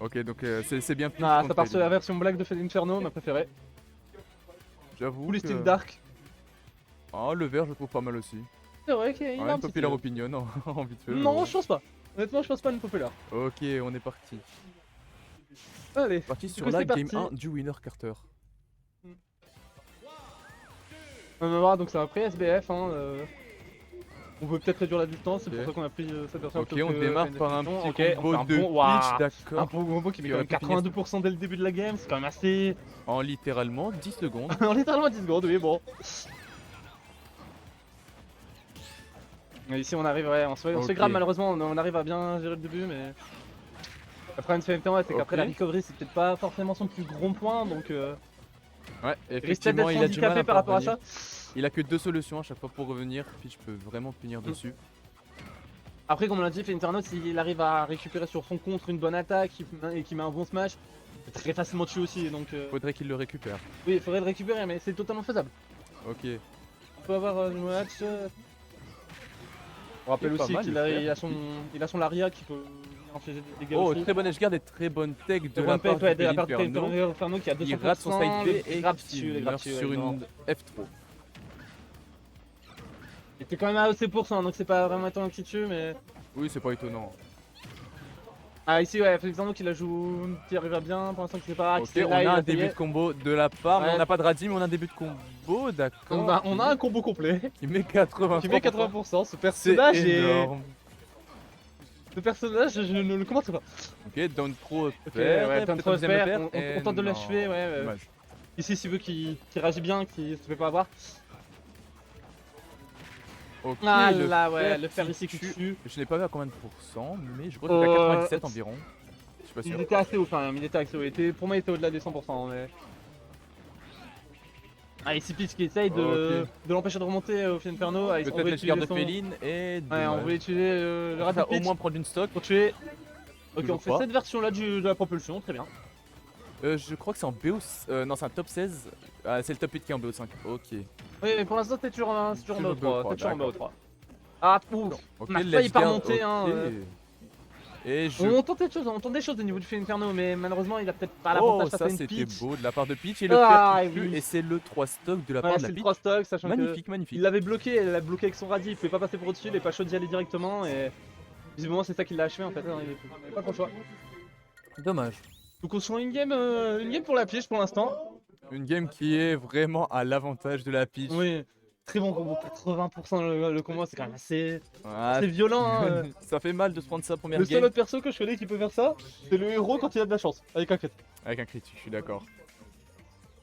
Ok, donc c'est bien plus. Ah, ça part sur la version black de Fade Inferno, ma préférée. J'avoue. Ou les que- styles dark. Ah, le vert, je le trouve pas mal aussi. C'est vrai qu'il Ah, a un une petit populaire style. opinion en vite fait. mais Non, bon. je pense pas. Honnêtement, je pense pas à une populaire. Ok, on est parti. Allez, Parti du sur coup, la c'est game parti. 1 du winner Carter. On va voir, donc c'est un pré-SBF. Hein, on veut peut-être réduire la distance, c'est Ok. pour ça qu'on a pris cette version. Ok, plutôt on que démarre une par un définition. petit Ok, combo on fait de un bon, waouh, pitch, d'accord. un bon combo qui met Qui quand aurait même pu finir 82% dès le début de la game, c'est quand même assez. En littéralement 10 secondes. En littéralement 10 secondes, oui, bon. Et ici, on arrive, ouais, on se fait Ok. grave malheureusement, on arrive à bien gérer le début, mais. Le problème de FMT, c'est qu'après Ok. la recovery, c'est peut-être pas forcément son plus gros point, donc. Ouais, Il risque peut-être effectivement, d'être il a du mal handicapé à par rapport à parvenir. ça. Il a que 2 solutions à chaque fois pour revenir. Pitch peut vraiment finir dessus. Après, comme on l'a dit, Fenterno, s'il arrive à récupérer sur son contre une bonne attaque et qu'il met un bon smash, c'est très facilement tué aussi. Donc, Faudrait qu'il le récupère. oui, il faudrait le récupérer, mais c'est totalement faisable. Ok. On peut avoir du match. On rappelle pas aussi mal, qu'il le a, frère. il a son Laria qui peut infliger des dégâts Oh, aussi. très bonne edgeguard et très bonne tech de Très la bonne part tech, ouais, de de la part de Inferno. Inferno qui a 200%. Il rate son side B et grave qui dessus, les meurt grave sur une F3. Il était quand même à EC%, donc c'est pas vraiment étonnant qu'il tue, mais. Oui, c'est pas étonnant. Ah, ici, ouais, Fenterno qui la joue, qui arrive à bien, pour l'instant, qui sait pas. Ok, qui on là, il a un essayé. début de combo de la part, mais Ouais. on n'a pas de Radim, mais on a un début de combo, d'accord. On a un combo complet. Qui met 80%. Qui met 80%, ce C'est personnage est. énorme. Ce personnage, je ne le commente pas. Ok, down throw Ok, pair, ouais, peut-être trop un deuxième espère, pair, on et tente de non, l'achever, ouais. dommage. Ici, s'il veut qu'il réagit bien, qu'il se fait pas avoir. Ok, Ah le là, ouais, fer le fer qui ici qui tue. tue. Je n'ai pas vu à combien de pourcents, mais je crois qu'il est à 97 environ. Je suis pas sûr. Il était assez haut quand même, il était assez haut. Pour moi, il était au-delà des 100%. Mais. Ah, ici, Peach qui essaye de l'empêcher de remonter au Inferno. Ah, on Peut-être veut la garde de utiliser son- Féline et Ouais, on veut utiliser le on rapid va au pitch moins prendre une stock. pour tuer. Ok, Toujours on fait pas. cette version-là de la propulsion, très bien. Je crois que c'est en BO. Non, c'est un top 16. Ah, c'est le top 8 qui est en BO5. Ok. Oui, mais pour l'instant, t'es toujours en Toujours BO3. BO3, T'es toujours en d'accord. BO3. Ah, ouf. Ok, On a failli let's pas guard, remonter, hein, ok. Et je. On tente des choses au niveau du Feu Inferno, mais malheureusement, il a peut-être pas l'avantage Oh, face ça à une c'était Peach. beau de la part de Peach. Et le Ah, fer qui tue, oui. et c'est le 3 stock de la Ouais, part de c'est la le Peach. 3 stock, sachant Magnifique, que magnifique. il l'avait bloqué, elle l'a bloqué avec son radis, il pouvait pas passer par au-dessus, il est pas chaud d'y aller directement et visiblement c'est ça qui l'a achevé en fait, hein, il avait pas trop le choix. Dommage. Donc on se fait une game pour la Peach pour l'instant. Une game qui est vraiment à l'avantage de la Peach. Oui, très bon combo, 80% le combo, c'est quand même assez, Ah, assez violent. Hein. ça fait mal de se prendre sa première Le seul game. autre perso que je connais qui peut faire ça, c'est le héros quand il a de la chance, avec un crit. Avec un crit, je suis d'accord.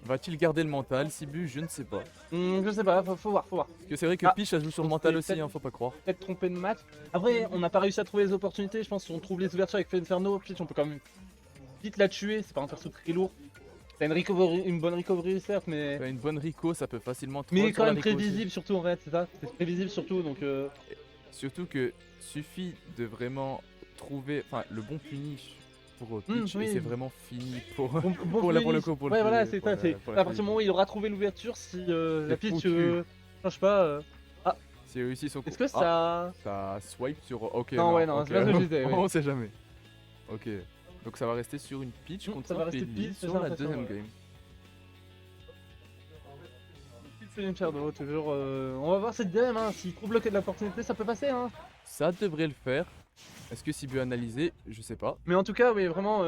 Va-t-il garder le mental, Sibu? Je ne sais pas. Je sais pas, faut voir. Parce que c'est vrai que Ah, Peach, ça joue sur le on mental s'est aussi, peut-être- hein, faut pas croire. Peut-être trompé de match. Après, on n'a pas réussi à trouver les opportunités, je pense si on trouve les ouvertures avec Inferno, Peach on peut quand même vite la tuer, c'est pas un perso très lourd. T'as une bonne recovery certes, mais... Une bonne Rico, ça peut facilement Mais troll quand sur la même Rico aussi. prévisible surtout en fait, c'est ça. C'est prévisible surtout donc. Surtout que suffit de vraiment trouver le bon finish pour Peach oui. et c'est vraiment fini pour, Bon, pour le coup. Ouais, voilà, c'est pour ça. la- C'est pour à la partir du moment où il aura trouvé l'ouverture, si la C'est Peach foutu. change pas. C'est réussi son coup. Est-ce que Ah, ça. ça swipe sur. Ok, Non, ouais, non, ok. c'est pas ce que je disais, ouais. On sait jamais. Ok. Donc ça va rester sur une Peach contre ça va un rester Peli Peach, j'ai sur la l'impression, deuxième ouais. game. C'est une Inferno, toujours. On va voir cette game, hein. S'il trouve bloqué de l'opportunité, ça peut passer, hein. Ça devrait le faire. Est-ce que Sibu a analysé? Je sais pas. Mais en tout cas, oui, vraiment.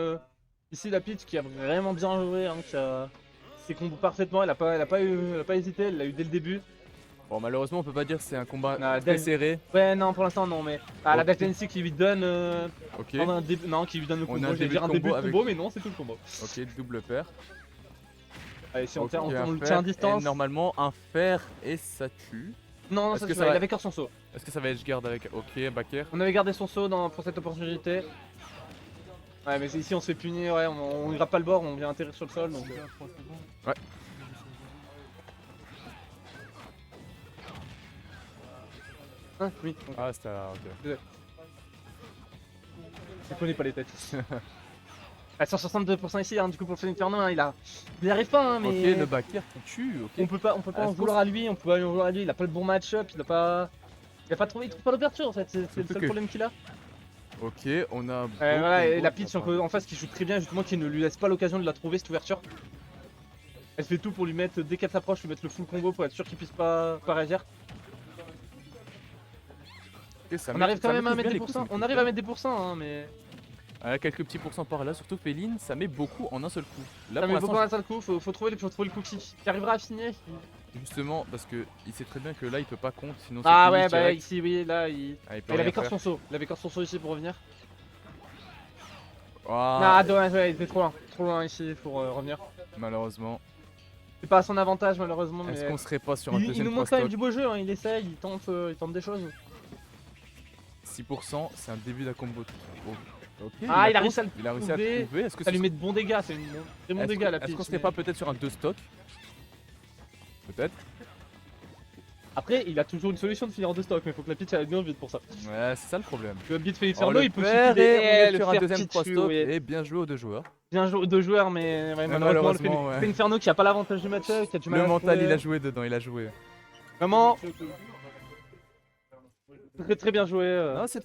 Ici, la Peach qui a vraiment bien joué, hein, qui a ses combos parfaitement. Elle a pas hésité, elle l'a eu dès le début. Bon, malheureusement, on peut pas dire que c'est un combat Ah, très Dave- serré. Ouais, non, pour l'instant, non, mais. Ah, la Ok. Dash Dance qui lui donne. Ok. Non, qui lui donne le On a combo. un J'allais début dire de un début de combo avec- combo, mais non, c'est tout le combo. Ok, double paire. Allez, si on, Ok, tient, on un le fer tient à et distance. normalement un fer et ça tue. Non, Est-ce ça que suffit, ça va- il avait cœur son saut. Est-ce que ça va edgeguard avec. Ok, backer. On avait gardé son saut pour cette opportunité. Ouais, mais ici on se fait punir, ouais, on grappe pas le bord, on vient atterrir sur le sol donc. Ouais. Ah, oui, donc, Ah, c'était. Ok. je connais pas les têtes. À 162% ici, hein, du coup pour le Inferno, hein, il arrive pas, hein, mais. Ok, le backer qui tue. Ok. On peut pas Ah, en je vouloir à lui, on peut pas en vouloir à lui, il a pas le bon match-up, il a pas trouvé, il trouve pas l'ouverture en fait, c'est le Surtout seul que- problème qu'il a. Ok, on a. Voilà, et la beaucoup de pitch combos, en face qui joue très bien, justement, qui ne lui laisse pas l'occasion de la trouver cette ouverture. Elle fait tout pour lui mettre, dès qu'elle s'approche, lui mettre le full combo pour être sûr qu'il puisse pas réagir. Ok, ça On met- arrive quand ça même à maîtrise mettre bien des les coups, ça pourcents, on maîtrise arrive bien. à mettre des pourcents, hein, mais. Elle a quelques petits pourcents par là, surtout Féline, ça met beaucoup en un seul coup. Là Ça pour met beaucoup l'instant, à le coup, faut trouver le coup qui arrivera à finir. justement, parce que il sait très bien que là il peut pas contre, sinon c'est Ah finish ouais, bah direct. ici, oui, là, il. Ah, il peut Il rien avait corps faire. son saut, il avait corps son saut ici pour revenir. Ah, Ah, dommage, ouais, il était trop loin ici pour revenir. malheureusement. C'est pas à son avantage, malheureusement, Est-ce mais. qu'on serait pas sur un Il deuxième nous 3 montre quand même stock? du beau jeu, hein, il essaye, il tente des choses. 6%, c'est un début d'un combo. Oh, ok, Ah, il a réussi à le il a réussi à trouver. le trouver. Est-ce que Ça lui ce- met de bons dégâts, c'est très bon est-ce dégât la est-ce qu'on pitch, serait mais- pas peut-être sur un 2 stock? Peut-être. Après, il a toujours une solution de finir en deux stocks, mais faut que la pitch aille bien vite pour ça. Ouais, c'est ça le problème. Le beat Félix Oh, Arnaud, le il peut père suffire et on est le sur un faire deuxième pitch, 3 stock ouais. et bien joué aux deux joueurs. Bien joué, deux joueurs, mais ouais, malheureusement, malheureusement, ouais. Inferno qui a pas l'avantage du match-up, qui a du mal Le à mental, trouver. il a joué dedans, il a joué. Vraiment, très bien joué. Non, c'est